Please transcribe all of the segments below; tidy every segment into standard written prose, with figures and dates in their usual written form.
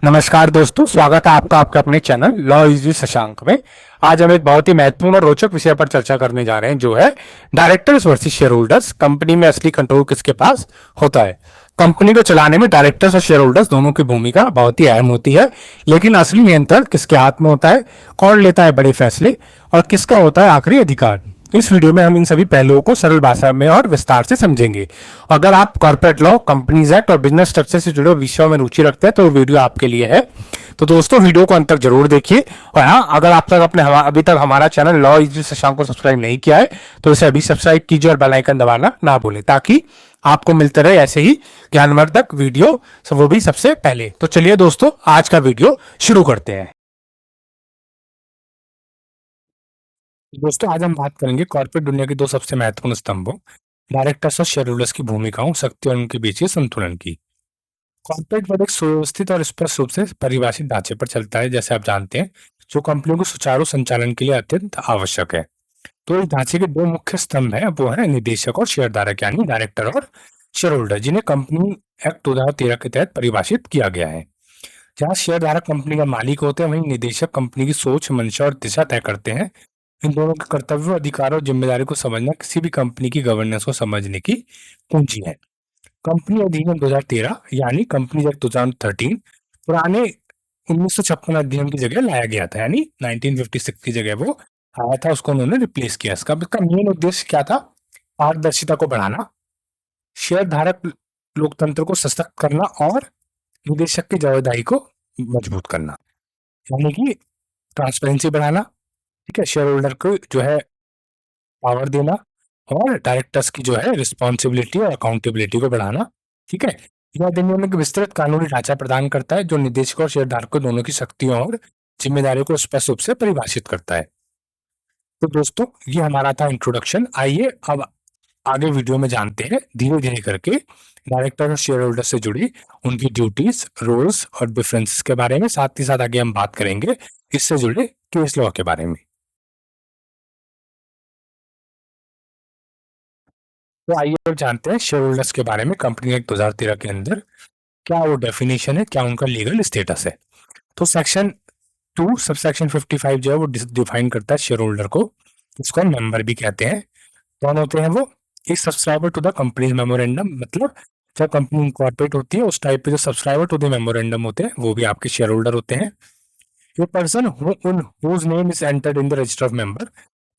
नमस्कार दोस्तों, स्वागत है आपका आपके अपने चैनल लॉ इजी शशांक में। आज हम एक बहुत ही महत्वपूर्ण और रोचक विषय पर चर्चा करने जा रहे हैं, जो है directors versus share holders. Company में असली कंट्रोल किसके पास होता है? कंपनी को चलाने में डायरेक्टर्स और शेयर होल्डर्स दोनों की भूमिका बहुत ही अहम होती है, लेकिन असली नियंत्रण किसके हाथ में होता है? कौन लेता है बड़े फैसले और किसका होता है आखिरी अधिकार? इस वीडियो में हम इन सभी पहलुओं को सरल भाषा में और विस्तार से समझेंगे। अगर आप कॉर्पोरेट लॉ, कंपनीज एक्ट और बिजनेस स्ट्रक्चर से जुड़े विषयों में रुचि रखते हैं तो वीडियो आपके लिए है। तो दोस्तों, वीडियो को अंत तक जरूर देखिए। और हाँ, अगर आप तक अभी तक हमारा चैनल लॉ इजी शशांक को सब्सक्राइब नहीं किया है तो इसे अभी सब्सक्राइब कीजिए और बेल आइकन दबाना ना भूलें, ताकि आपको मिलते रहे ऐसे ही ज्ञानवर्धक वीडियो, वो भी सबसे पहले। तो चलिए दोस्तों, आज का वीडियो शुरू करते हैं। दोस्तों, आज हम बात करेंगे कॉर्पोरेट दुनिया के दो सबसे महत्वपूर्ण स्तंभों, डायरेक्टर्स और शेयर होल्डर्स की भूमिकाओं, शक्ति और उनके बीच के संतुलन की। कॉर्पोरेट वर्ल्ड एक सुव्यवस्थित और स्पष्ट रूप से परिभाषित ढांचे पर चलता है, जैसे आप जानते हैं, जो कंपनियों के सुचारू संचालन के लिए अत्यंत आवश्यक है। तो इस ढांचे के दो मुख्य स्तंभ हैं, वो है निदेशक और शेयरधारक, यानी डायरेक्टर और शेयर होल्डर, जिन्हें कंपनी एक्ट 2013 के तहत परिभाषित किया गया है। जहाँ शेयरधारक कंपनी का मालिक होते हैं, वहीं निदेशक कंपनी की सोच, मंशा और दिशा तय करते हैं। इन दोनों के कर्तव्य, अधिकार और जिम्मेदारी को समझना किसी भी कंपनी की गवर्नेंस को समझने की कुंजी है। कंपनी अधिनियम 2013 यानी कंपनी एक्ट 2013 पुराने 1956 अधिनियम की जगह लाया गया था, यानी 1956 की जगह वो आया था, उसको उन्होंने रिप्लेस किया। इसका मेन उद्देश्य क्या था? पारदर्शिता को बढ़ाना, शेयर धारक लोकतंत्र को सशक्त करना और निदेशक की जवाबदेही को मजबूत करना, यानी कि ट्रांसपेरेंसी बढ़ाना, ठीक है, शेयर होल्डर को जो है पावर देना, और डायरेक्टर्स की जो है रिस्पॉन्सिबिलिटी और अकाउंटेबिलिटी को बढ़ाना। ठीक है, यह अधिनियम एक विस्तृत कानूनी ढांचा प्रदान करता है, जो निदेशक और शेयरधारकों दोनों की शक्तियों और जिम्मेदारियों को स्पष्ट रूप से परिभाषित करता है। तो दोस्तों, ये हमारा था इंट्रोडक्शन। आइए अब आगे वीडियो में जानते हैं धीरे धीरे करके डायरेक्टर और शेयर होल्डर से जुड़ी उनकी ड्यूटीज, रोल्स और डिफरेंसेस के बारे में। साथ ही साथ आगे हम बात करेंगे इससे जुड़े केस लॉ के बारे में। तो आइए अब जानते हैं शेयर होल्डर्स के बारे में। कंपनी एक्ट 2013 के अंदर क्या वो डेफिनेशन है, क्या उनका लीगल स्टेटस है? तो सेक्शन 2 सबसेक्शन 55 जो है वो डिफाइन करता है शेयर होल्डर को, इसको हम मेंबर भी कहते हैं। कौन होते हैं वो? एक subscriber to the company memorandum, मतलब जब कंपनी इनकॉर्पोरेट होती है उस टाइप पे जो सब्सक्राइबर टू द मेमोरेंडम होते हैं वो भी आपके शेयर होल्डर होते हैं। ये person whose name is entered in the register of member,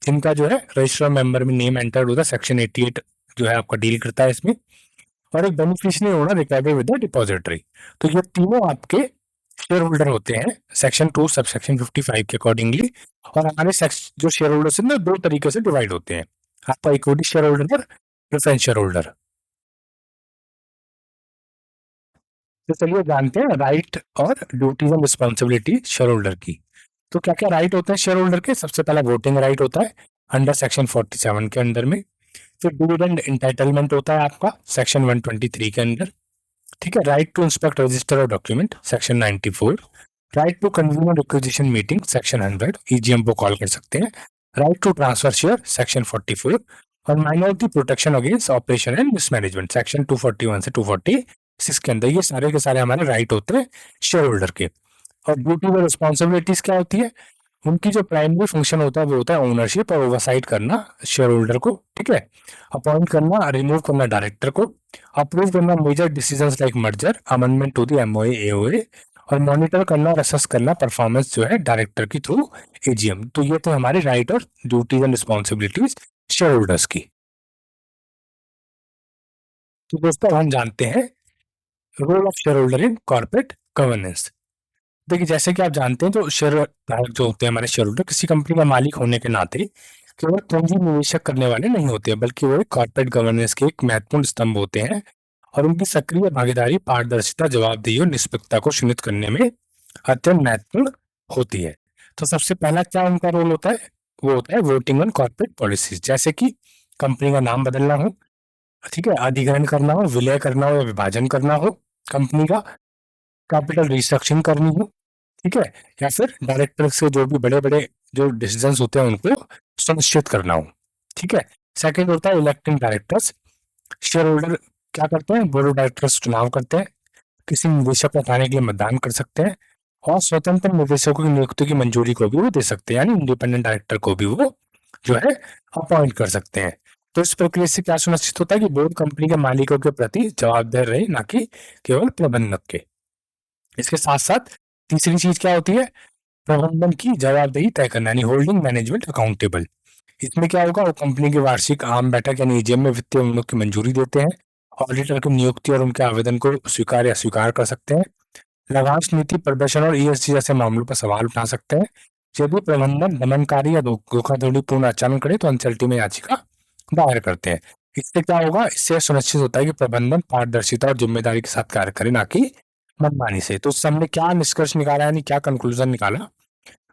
जिनका जो है रजिस्टर ऑफ मेंबर में नेम एंटर्ड होता है, सेक्शन 88 जो है आपका डील करता है इसमें। और एक beneficiary owner recorded with the depository. तो ये तीनों आपके शेयर होल्डर होते हैं सेक्शन 2 सब सेक्शन 55 के अकॉर्डिंगली। और हमारे जो शेयर होल्डर्स हैं ना, दो तरीके से डिवाइड होते हैं, आपका इक्विटी शेयर होल्डर और प्रेफरेंस शेयर होल्डर। तो चलिए जानते हैं राइट और duties and responsibility share holder की। तो क्या क्या राइट होते हैं शेयर होल्डर के? सबसे पहला वोटिंग राइट होता है अंडर सेक्शन 47 के अंदर में। फिर डिविडेंड एंटाइटलमेंट होता है आपका सेक्शन 123 के अंदर। ठीक है, राइट टू इंस्पेक्ट रजिस्टर और document section 94। Right to convene और रिक्विजिशन मीटिंग सेक्शन 100, ईजीएम को कॉल कर सकते हैं। Right to transfer share section 44। और minority protection against operation and mismanagement section 241 से 246 के अंदर। ये सारे के सारे हमारे राइट होते हैं शेयर होल्डर के। और ड्यूटी और रिस्पॉन्सिबिलिटीज क्या होती है? उनकी जो प्राइमरी फंक्शन होता है वो होता है ओनरशिप और ओवरसाइट करना शेयर होल्डर को। ठीक है, अपॉइंट करना, रिमूव करना डायरेक्टर को, अप्रूव करना major decisions like merger, amendment to the MOA AOA, और मॉनिटर करना और असेस करना परफॉर्मेंस जो है डायरेक्टर की थ्रू एजीएम। तो ये तो हमारे राइट और duties and responsibilities shareholders की। तो दोस्तों, अब हम जानते हैं role of shareholder in corporate governance. देखिए, जैसे कि आप जानते हैं, जो शेयर धारक जो होते हैं हमारे शेयर होल्डर, किसी कंपनी का मालिक होने के नाते केवल पूंजी निवेशक करने वाले नहीं होते, बल्कि वो एक कॉर्पोरेट गवर्नेंस के एक महत्वपूर्ण स्तंभ होते हैं। और उनकी सक्रिय भागीदारी पारदर्शिता, जवाबदेही और निष्पक्षता को सुनिश्चित करने में अत्यंत महत्वपूर्ण होती है। तो सबसे पहला क्या उनका रोल होता है? वो होता है वोटिंग ऑन कॉर्पोरेट पॉलिसीज, जैसे कि कंपनी का नाम बदलना हो, ठीक है, अधिग्रहण करना हो, विलय करना हो या विभाजन करना हो, कंपनी का कैपिटल रिस्ट्रक्चरिंग करनी हो, ठीक है, या फिर डायरेक्टर से जो भी बड़े बड़े जो डिसीजंस होते हैं उनको सुनिश्चित करना हो। ठीक है, सेकंड होता है इलेक्टिंग डायरेक्टर्स। शेयर होल्डर क्या करते हैं? बोर्ड ऑफ डायरेक्टर्स चुनाव करते हैं। किसी निदेशक को हटाने के लिए मतदान कर सकते हैं और स्वतंत्र निदेशकों की नियुक्ति की मंजूरी को भी वो दे सकते हैं, यानी इंडिपेंडेंट डायरेक्टर को भी वो जो है अपॉइंट कर सकते हैं। तो इस प्रक्रिया से क्या सुनिश्चित होता है कि बोर्ड कंपनी के मालिकों के प्रति जवाबदेह रहे, ना कि केवल प्रबंधक के। इसके साथ साथ तीसरी चीज क्या होती है, प्रबंधन की जवाबदेही तय करना, यानी होल्डिंग मैनेजमेंट अकाउंटेबल। इसमें क्या होगा, वो कंपनी की वार्षिक आम बैठक यानी एजीएम में वित्तीय विवरणों की मंजूरी देते हैं, ऑडिटर की नियुक्ति और उनके आवेदन को स्वीकार या अस्वीकार कर सकते हैं, लाभांश नीति प्रदर्शन और ईएसजी जैसे मामलों पर सवाल उठा सकते हैं। यदि प्रबंधन दमनकारी या धोखाधड़ीपूर्ण आचरण करे तो अंचलटी में याचिका दायर करते हैं। इससे क्या होगा, इससे सुनिश्चित होता है कि प्रबंधन पारदर्शिता और जिम्मेदारी के साथ कार्य करे, ना कि मनमानी से। तो उससे हमने क्या निष्कर्ष निकाला, यानी क्या कंक्लूजन निकाला,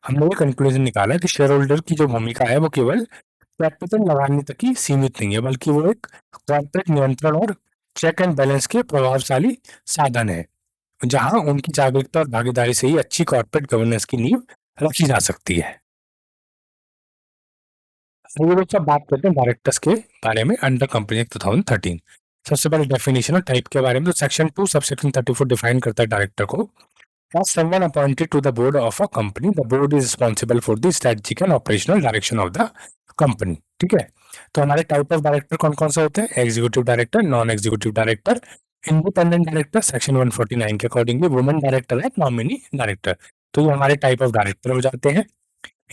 हमने ये कंक्लूजन निकाला कि शेयर होल्डर की जो भूमिका है वो केवल कैपिटल लगाने तक ही सीमित नहीं है, बल्कि वो एक कॉर्पोरेट नियंत्रण और चेक एंड बैलेंस के प्रभावशाली साधन है, जहां उनकी जागरूकता और भागीदारी से ही अच्छी कॉर्पोरेट गवर्नेंस की नींव रखी जा सकती है। आइए दोस्तों अब बात करते हैं डायरेक्टर्स के बारे में अंडर कंपनी एक्ट 2013। सबसे पहले डेफिनेशन और टाइप के बारे में, तो सेक्शन 2 सबसेक्शन 34 डिफाइन करता है डायरेक्टर को। As someone appointed to the board of a company, the board is responsible for the strategic and operational direction of the company। ठीक है, तो हमारे टाइप ऑफ डायरेक्टर कौन कौन से होते हैं, executive director, non executive director, independent director section 149 के अकॉर्डिंगली, वुमेन डायरेक्टर है, नॉमिनी डायरेक्टर। तो ये हमारे टाइप ऑफ डायरेक्टर हो जाते हैं।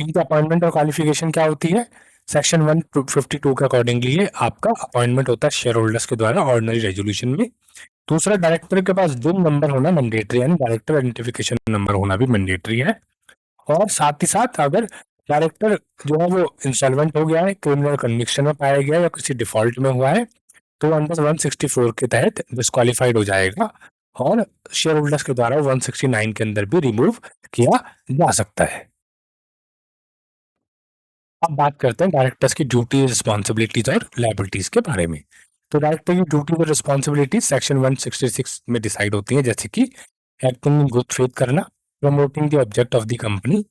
इनकी अपॉइंटमेंट और क्वालिफिकेशन क्या होती है, सेक्शन 152 के अकॉर्डिंगली ये आपका अपॉइंटमेंट होता है शेयर होल्डर्स के द्वारा ऑर्डिनरी रेजोल्यूशन में। दूसरा, डायरेक्टर के पास दिन नंबर होना मैंडेटरी, यानी डायरेक्टर आइडेंटिफिकेशन नंबर होना भी मैंडेटरी है। और साथ ही साथ अगर डायरेक्टर जो है वो इंसॉल्वेंट हो गया है, क्रिमिनल कन्विक्शन में पाया गया या किसी डिफॉल्ट में हुआ है, तो अंडर 164 के तहत डिस्क्वालीफाइड हो जाएगा और शेयर होल्डर्स के द्वारा 169 के अंदर भी रिमूव किया जा सकता है। अब बात करते हैं डायरेक्टर्स की ड्यूटी, रिस्पॉन्सिबिलिटीज और लायबिलिटीज के बारे में। तो डायरेक्टर की ड्यूटी और रिस्पॉन्सिबिलिटीज सेक्शन 166 में डिसाइड होती है, जैसे कि एक्टिंग इन गुड फेथ करना, promoting the object of the company,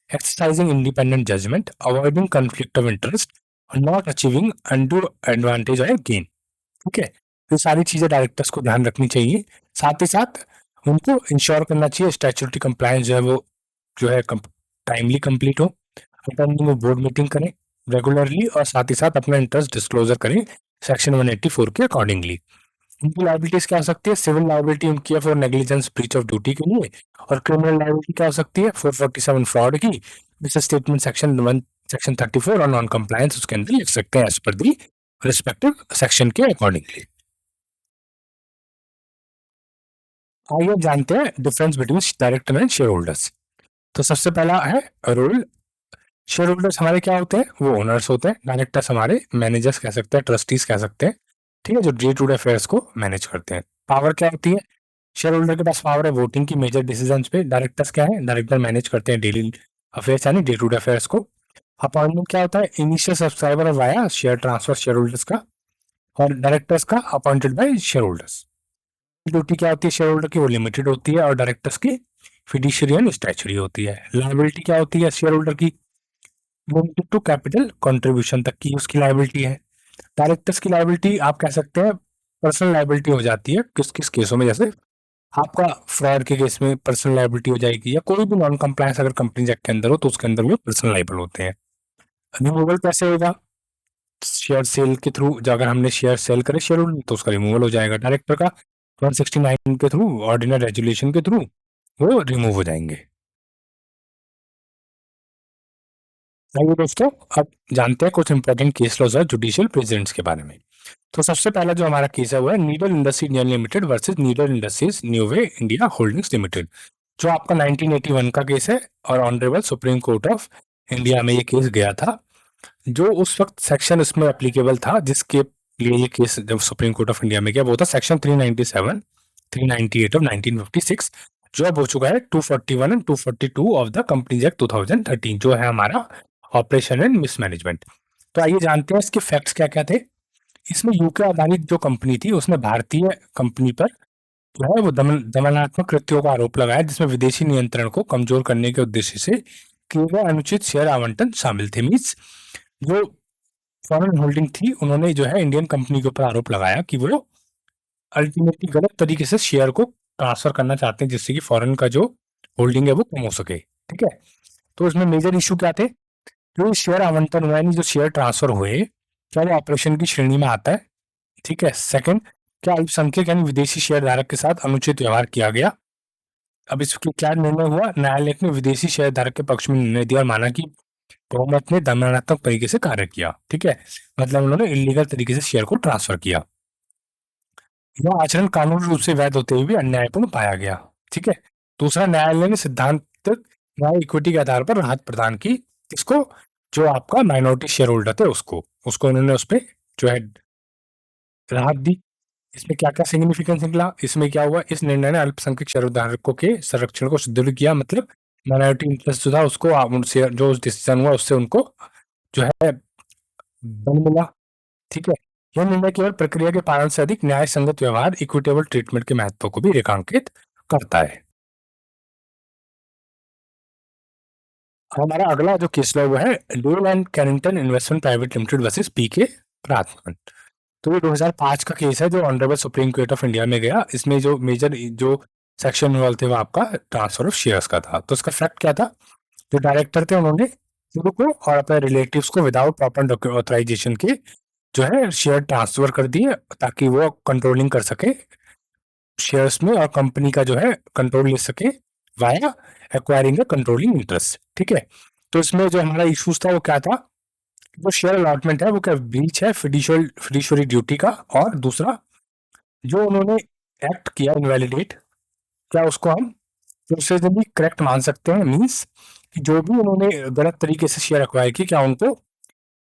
exercising independent judgement, avoiding conflict of interest और नॉट अचीविंग अनडू एडवांटेज और गेन। ठीक है, तो सारी चीजें डायरेक्टर्स को ध्यान रखनी चाहिए। साथ ही साथ उनको इंश्योर करना चाहिए स्टैट्यूटरी कंप्लायंस जो है वो जो है टाइमली कंप्लीट हो, अटेंडिंग बोर्ड मीटिंग करें रेगुलरली और साथ ही साथ अपना इंटरेस्ट डिस्क्लोजर करें सेक्शन 184 के अकॉर्डिंगली। उनकी लायबिलिटीज क्या हो सकती है, सिविल लायबिलिटी उनकी है for negligence breach of duty के लिए, और क्रिमिनल लायबिलिटी क्या हो सकती है 447 फ्रॉड की, दिस स्टेटमेंट सेक्शन 34 और नॉन कंप्लायंस उसके अंदर लिख सकते हैं एज पर दी रिस्पेक्टिव सेक्शन के अकॉर्डिंगली। आइए जानते हैं difference between director and share holders. तो सबसे पहला है रोल। शेयर होल्डर्स हमारे क्या होते हैं, वो ओनर्स होते हैं। डायरेक्टर्स हमारे मैनेजर्स कह सकते हैं, ट्रस्टीज कह सकते हैं, ठीक है, जो डे टू डे अफेयर्स को मैनेज करते हैं। पावर क्या होती है, शेयर होल्डर के पास पावर है वोटिंग की मेजर डिसीजंस पे। डायरेक्टर्स क्या है, डायरेक्टर मैनेज करते हैं डेली अफेयर्स यानी डे टू डे अफेयर्स को। अपॉइंटमेंट क्या होता है, इनिशियल सब्सक्राइबर और via share transfer share holders का, और डायरेक्टर्स का appointed by share holders. Duty क्या होती है शेयर होल्डर की, वो लिमिटेड होती है, और डायरेक्टर्स की फिड्यूशियरी एंड स्टैच्यूटरी होती है। लायबिलिटी क्या होती है शेयर होल्डर की, लिमिटेड टू कैपिटल कंट्रीब्यूशन तक की उसकी लायबिलिटी है। डायरेक्टर्स की लायबिलिटी आप कह सकते हैं पर्सनल लायबिलिटी हो जाती है किस किस केसों में, जैसे आपका फ्रॉड के केस में पर्सनल लायबिलिटी हो जाएगी, या कोई भी नॉन कंप्लायंस अगर कंपनी एक्ट के अंदर हो तो उसके अंदर भी पर्सनल लायबल होते हैं। रिमूवल कैसे होगा, शेयर सेल के थ्रू, अगर हमने शेयर सेल करे शेयर होल्डर तो उसका रिमूवल हो जाएगा डायरेक्टर का 169 के थ्रू, ऑर्डिनरी रेजुलेशन के थ्रू वो रिमूव हो जाएंगे। आइए दोस्तों अब जानते हैं कुछ इंपॉर्टेंट केस लॉज और जुडिशियल प्रेसिडेंट्स के बारे में। तो सबसे पहला जो हमारा केस है वो है needle industry India limited versus needle industries Neuve India holdings limited, जो आपका 1981 का केस है और honourable supreme court of India में ये केस गया था। जो उस वक्त सेक्शन इसमें एप्लीकेबल था जिसके लिए ये केस जब सुप्रीम कोर्ट ऑफ इंडिया में गया वो था सेक्शन 397 398 ऑफ 1956, जो अब हो चुका है 241 and 242 of the companies act 2013, जो है हमारा ऑपरेशन एंड मिसमैनेजमेंट। तो आइए जानते हैं इसके फैक्ट्स क्या क्या थे। इसमें यूके आधारित जो कंपनी थी उसने भारतीय कंपनी पर जो है वो दमनात्मक कृत्यों का आरोप लगाया, जिसमें विदेशी नियंत्रण को कमजोर करने के उद्देश्य से किए गए अनुचित शेयर आवंटन शामिल थे। मीन्स जो फॉरेन होल्डिंग थी उन्होंने जो है इंडियन कंपनी के ऊपर आरोप लगाया कि वो अल्टीमेटली गलत तरीके से शेयर को ट्रांसफर करना चाहते हैं जिससे कि फॉरेन का जो होल्डिंग है वो कम हो सके। ठीक है, तो इसमें मेजर इशू क्या थे? जो शेयर आवंटन हुआ, यानी जो शेयर ट्रांसफर हुए, क्या वो ऑपरेशन की श्रेणी में आता है? ठीक है। सेकंड, क्या अल्पसंख्यक यानी विदेशी शेयर धारक के साथ अनुचित व्यवहार किया गया? अब इसके क्या निर्णय हुआ? न्यायालय ने विदेशी शेयर धारक के पक्ष में निर्णय दिया और माना कि बहुमत ने दंडात्मक तरीके से कार्य किया। ठीक है, मतलब उन्होंने इलीगल तरीके से शेयर को ट्रांसफर किया। यह आचरण कानूनी रूप से वैध होते हुए भी अन्यायपूर्ण पाया गया। ठीक है। दूसरा, न्यायालय ने सिद्धांत न्याय इक्विटी के आधार पर राहत प्रदान की। किसको? जो आपका माइनॉरिटी शेयर होल्डर थे उसको उसको उन्होंने उस पर जो है राहत दी। इसमें क्या क्या सिग्निफिकेंस निकला? इसमें क्या हुआ? इस निर्णय ने अल्पसंख्यक शेयरधारकों के संरक्षण को सुदृढ़ किया, मतलब माइनॉरिटी इंटरेस्ट जो था उसको उनसे जो डिसीजन हुआ उससे उनको जो है बल मिला। ठीक है, यह निर्णय केवल प्रक्रिया के पालन से अधिक न्याय संगत व्यवहार, इक्विटेबल ट्रीटमेंट के महत्व को भी रेखांकित करता है। हमारा अगला जो केस लॉ है Dale and Carrington investment private limited versus P K Prathapan. तो ये 2005 का केस है जो honourable supreme court of India में गया। इसमें जो मेजर जो सेक्शन इन्वॉल्व थे वो आपका ट्रांसफर ऑफ शेयर्स का था। तो इसका फैक्ट क्या था? जो डायरेक्टर थे उन्होंने शुरू को और अपने रिलेटिव्स को विदाउट प्रॉपर ऑथराइजेशन के जो है शेयर ट्रांसफर कर दिए ताकि वो कंट्रोलिंग कर सके शेयर्स में और कंपनी का जो है कंट्रोल ले सके वाया एक्वायरिंग अ कंट्रोलिंग इंटरेस्ट। ठीक है, तो इसमें जो हमारा इशूज था वो क्या था? जो शेयर अलॉटमेंट है वो क्या ब्रीच है फिड्यूशियरी ड्यूटी का, और दूसरा जो उन्होंने एक्ट किया इनवैलिडेट, क्या उसको हम प्रोसीजरली करेक्ट मान सकते हैं? मींस कि जो भी उन्होंने गलत तरीके से शेयर एक्वायर की, क्या उनको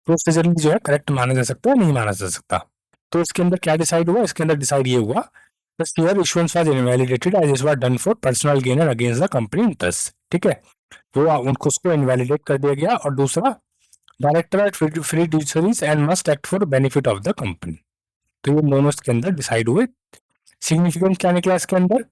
प्रोसीजरली जो है करेक्ट माना जा सकता है? नहीं माना जा सकता। तो इसके अंदर क्या डिसाइड हुआ? इसके अंदर डिसाइड ये हुआ the share issuance was invalidated as it was done for personal gain and against the company interest. ठीक है, वो उनको उसको इनवैलिडेट कर दिया गया। और दूसरा, director at fiduciaries and must act for benefit of the company. तो ये दोनों इसके अंदर डिसाइड हुए। सिग्निफिकेंट क्या निकला इसके अंदर?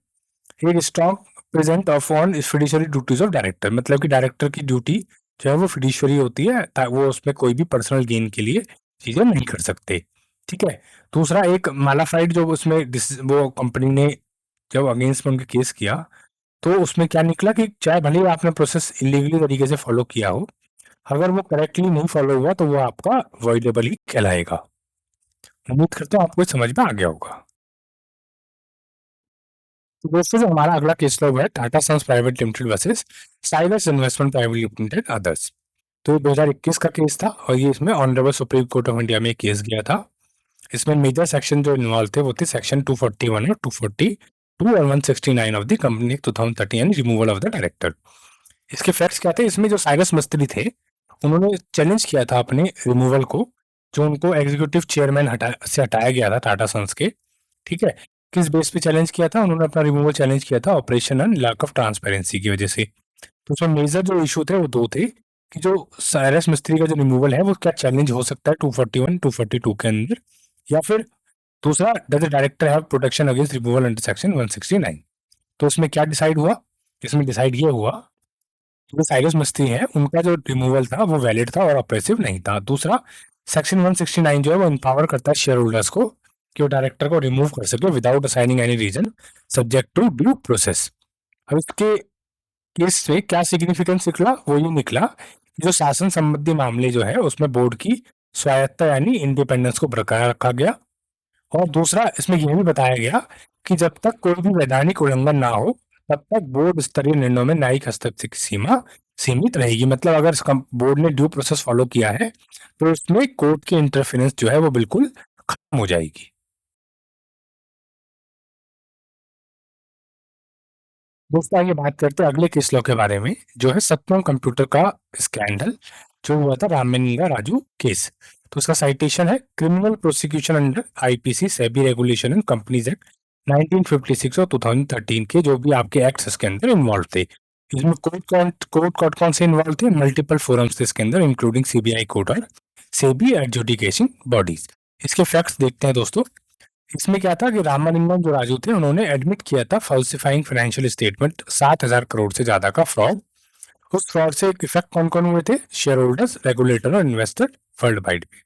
एक strong present of on fiduciary duties of director, मतलब कि डायरेक्टर की ड्यूटी जो है वो फिड्यूशरी होती है, वो उसमें कोई भी पर्सनल गेन के लिए चीजें नहीं कर सकते। ठीक है। दूसरा, एक मालाफाइड जो उसमें वो कंपनी ने जब अगेंस्ट में उनके केस किया तो उसमें क्या निकला कि चाहे भले ही आपने प्रोसेस इलीगली तरीके से फॉलो किया हो, अगर वो करेक्टली नहीं फॉलो हुआ तो वो आपका वॉइडेबल ही कहलाएगा। उम्मीद करता हूँ आपको समझ में आ गया होगा। तो दोस्तों जो हमारा अगला केस लॉ है Tata Sons private limited versus Cyrus investment private limited others. तो ये 2021 का केस था और ये इसमें honourable supreme court of India में केस गया था। इसमें मेजर सेक्शन जो इन्वॉल्व थे वो थे सेक्शन 241 और 242 और 169 ऑफ द कंपनी एक्ट 2013 यानी रिमूवल ऑफ द डायरेक्टर। इसके फैक्ट्स क्या थे? इसमें जो साइरस मिस्त्री थे उन्होंने चैलेंज किया था अपने रिमूवल को, जो उनको एग्जीक्यूटिव चेयरमैन हटाया गया था टाटा सन्स के। ठीक है, किस बेस पे चैलेंज किया था? उन्होंने अपना रिमूवल चैलेंज किया था operation and lack of transparency की वजह से। तो उसमें मेजर जो इशू थे वो दो थे कि जो साइरस मिस्त्री का जो रिमूवल है वो क्या चैलेंज हो सकता है 241 242 के अंदर, या फिर दूसरा does the director have protection against removal under section 169। तो इसमें क्या डिसाइड हुआ? इसमें डिसाइड ये हुआ जो साइरस मिस्त्री है उनका जो रिमूवल था वो वैलिड था और ऑपरेसिव नहीं था। दूसरा, सेक्शन 169 जो है वो एम्पावर करता है शेयर होल्डर्स को कि वो डायरेक्टर को रिमूव कर सके without assigning any reason subject to due process. अब इसके केस से क्या सिग्निफिकेंस निकला? वो ये निकला कि जो शासन संबंधी मामले जो है उसमें बोर्ड की स्वायत्तता यानी इंडिपेंडेंस को बरकरार रखा गया। और दूसरा, इसमें यह भी बताया गया कि जब तक कोई भी वैधानिक उल्लंघन ना हो तब तक बोर्ड स्तरीय निर्णयों में न्यायिक हस्तक्षेप की सीमा सीमित रहेगी। मतलब अगर बोर्ड ने ड्यू प्रोसेस फॉलो किया है तो उसमें कोर्ट की इंटरफेरेंस जो है वो बिल्कुल खत्म हो जाएगी। दोस्तों आइए बात करते हैं अगले केस लॉ के बारे में जो है सत्यम कंप्यूटर का स्कैंडल जो हुआ था रामनिंगा राजू केस। तो उसका साइटेशन है criminal prosecution under IPC SEBI regulation and companies act 1956 और 2013 के जो भी आपके एक्ट्स इसके अंदर इन्वॉल्व थे। इसमें कोर्ट कौन से इन्वॉल्व थे? मल्टीपल फोरम्स थे इसके अंदर इंक्लूडिंग सीबीआई कोर्ट और सेबी एडजुडिकेशन बॉडीज। इसके फैक्ट्स देखते हैं दोस्तों। इसमें क्या था कि रामालिंगम जो राजू थे उन्होंने एडमिट किया था फॉल्सिफाइंग फाइनेंशियल स्टेटमेंट 7,000 करोड़ से ज्यादा का फ्रॉड। उस फ्रॉड से इफेक्ट कौन कौन हुए थे? शेयर होल्डर्स, रेगुलेटर और इन्वेस्टर वर्ल्ड वाइड में।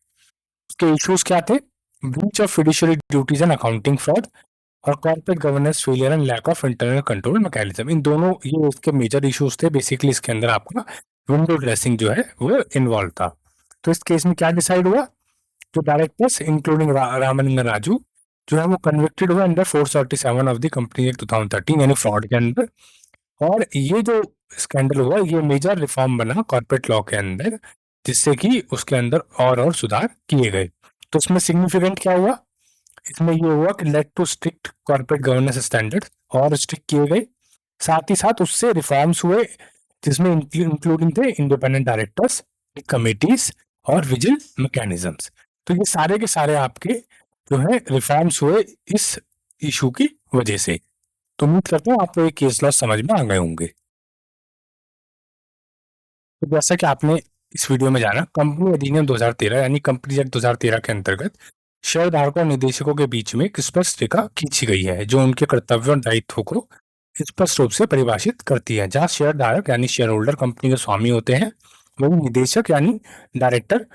उसके इश्यूज क्या थे? Breach of fiduciary duties and accounting fraud, और corporate governance failure and lack of internal control mechanism, इन दोनों ये इसके मेजर इश्यूज थे। बेसिकली इसके अंदर आपका विंडो ड्रेसिंग जो है वो इन्वॉल्व था। तो इस केस में क्या डिसाइड हुआ, जो डायरेक्टर्स इंक्लूडिंग रामानंदन राजू जो है वो कन्विक्टेड हुए under 447 of the company act 2013 यानी फ्रॉड के अंदर। और ये जो स्कैंडल हुआ ये मेजर रिफॉर्म बना कॉर्पोरेट लॉ के अंदर, जिससे कि उसके अंदर और सुधार किए गए। तो इसमें सिग्निफिकेंट क्या हुआ, इसमें ये हुआ कि led to strict corporate governance standard और स्ट्रिक्ट किए गए। साथ ही साथ उससे रिफॉर्म्स हुए जिसमें इंक्लूडिंग थे इंडिपेंडेंट डायरेक्टर्स, कमिटीज और विजिल मैकेनिज्म्स। तो ये सारे के सारे आपके जो है रिफॉर्म्स हुए इस इशू की वजह से। तो उम्मीद करता हूँ आपको ये केस लॉ समझ में आ गए होंगे। तो जैसा कि आपने इस वीडियो में जाना, कंपनी अधिनियम 2013 यानी कंपनी एक्ट 2013 के अंतर्गत शेयरधारकों और निदेशकों के बीच में एक स्पष्ट रेखा खींची गई है जो उनके कर्तव्यों और दायित्वों को स्पष्ट रूप से परिभाषित करती है। जहां शेयरधारक यानी शेयर होल्डर कंपनी के स्वामी होते हैं, वही निदेशक यानी डायरेक्टर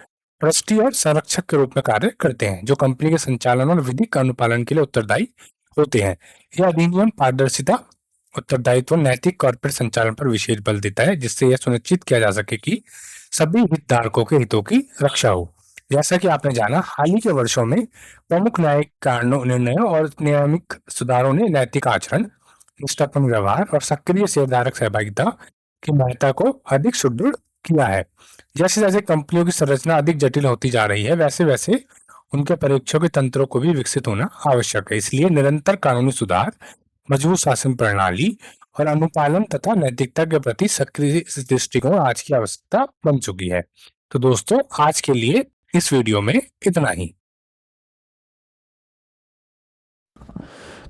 ट्रस्टी और संरक्षक के रूप में कार्य करते हैं जो कंपनी के संचालन और विधि का अनुपालन के लिए उत्तरदायी होते हैं। यह अधिनियम पारदर्शिता, उत्तरदायित्व और नैतिक कॉर्पोरेट संचालन पर विशेष बल देता है, जिससे यह सुनिश्चित किया जा सके कि सभी हितधारकों के हितों की रक्षा हो। जैसा कि आपने जाना, हाल ही के वर्षों में प्रमुख न्यायिक कारणों, निर्णयों और नियामक सुधारों ने नैतिक आचरण, निष्ठापूर्ण व्यवहार और सक्रिय शेयरधारक सहभागिता की महत्ता को अधिक सुदृढ़ किया है। जैसे जैसे कंपनियों की संरचना अधिक जटिल होती जा रही है, वैसे वैसे उनके परीक्षों के तंत्रों को भी विकसित होना आवश्यक है। इसलिए निरंतर कानूनी सुधार, मजबूत शासन प्रणाली और अनुपालन तथा नैतिकता के प्रति सक्रिय दृष्टिकोण आज की आवश्यकता बन चुकी है। तो दोस्तों, आज के लिए इस वीडियो में इतना ही।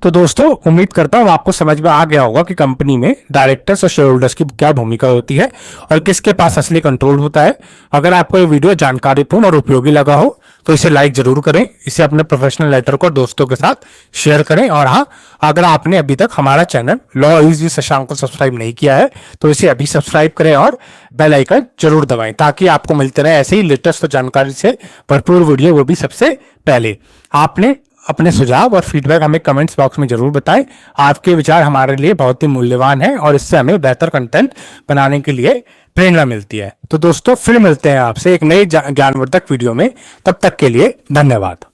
तो दोस्तों, उम्मीद करता हूँ आपको समझ में आ गया होगा कि कंपनी में डायरेक्टर्स और शेयर होल्डर्स की क्या भूमिका होती है और किसके पास असली कंट्रोल होता है। अगर आपको ये वीडियो जानकारीपूर्ण और उपयोगी लगा हो तो इसे लाइक जरूर करें, इसे अपने प्रोफेशनल लेटर को दोस्तों के साथ शेयर करें। और हाँ, अगर आपने अभी तक हमारा channel law is with Shashank को सब्सक्राइब नहीं किया है तो इसे अभी सब्सक्राइब करें और बेल आइकन जरूर दबाएं, ताकि आपको मिलते रहे ऐसे ही लेटेस्ट जानकारी से भरपूर वीडियो, वो भी सबसे पहले। आपने अपने सुझाव और फीडबैक हमें कमेंट्स बॉक्स में जरूर बताएं। आपके विचार हमारे लिए बहुत ही मूल्यवान है और इससे हमें बेहतर कंटेंट बनाने के लिए प्रेरणा मिलती है। तो दोस्तों, फिर मिलते हैं आपसे एक नए ज्ञानवर्धक वीडियो में। तब तक के लिए धन्यवाद।